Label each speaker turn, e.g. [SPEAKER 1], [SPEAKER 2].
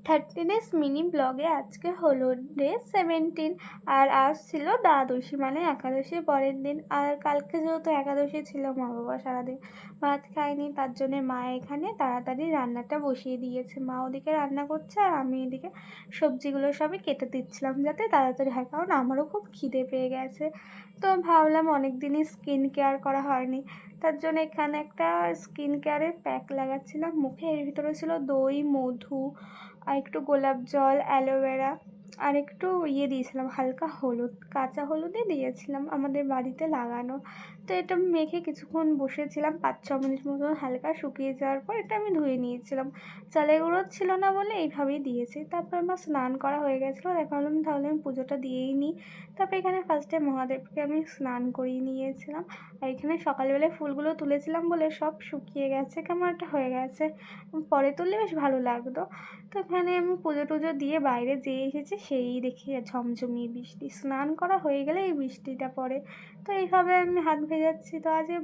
[SPEAKER 1] 30 days mini ব্লগে আজকে হলো ডে 17। আর আজ ছিল দ্বাদশী মানে একাদশীর পরের দিন। আর কালকে যেহেতু একাদশী ছিল, মা বাবা সারাদিন ভাত খায়নি, তার জন্য মা এখানে তাড়াতাড়ি রান্নাটা বসিয়ে দিয়েছে। মা ওদিকে রান্না করছে আর আমি এদিকে সবজিগুলো সবই কেটে দিচ্ছিলাম যাতে তাড়াতাড়ি হয়, কারণ আমারও খুব খিদে পেয়ে গেছে। তো ভাবলাম অনেক দিনই স্কিন কেয়ার করা হয়নি, তার জন্য এখানে একটা স্কিন কেয়ারের প্যাক লাগাচ্ছিলাম মুখে। এর ভিতরে ছিল দই, মধু আর একটু গোলাপ জল, অ্যালোভেরা আর একটু দিয়েছিলাম হালকা হলুদ, কাঁচা হলুদই দিয়েছিলাম আমাদের বাড়িতে লাগানো। তো এটা মেখে কিছুক্ষণ বসেছিলাম, 5-6 মিনিট মতন, হালকা শুকিয়ে যাওয়ার পর এটা আমি ধুয়ে নিয়েছিলাম। চালের গুঁড়ো ছিল না বলে এইভাবেই দিয়েছি। তারপর আমার স্নান করা হয়ে গেছিলো, ভাবলাম তাহলে আমি পুজোটা দিয়েই নিই। তারপর এখানে ফার্স্টে মহাদেবকে আমি স্নান করিয়ে নিয়েছিলাম। আর এখানে সকালবেলায় ফুলগুলো তুলেছিলাম বলে সব শুকিয়ে গেছে, কেমন একটা হয়ে গেছে, পরে তুললে বেশ ভালো লাগতো। তো এখানে আমি পুজো টুজো দিয়ে বাইরে যেয়ে এসেছি, সেই দেখি ঝমঝমিয়ে বৃষ্টি। স্নান করা হয়ে গেলে এই বৃষ্টিটা পড়ে। তো এইভাবে আমি হাত ভেজাচ্ছি। তো আজ অবধি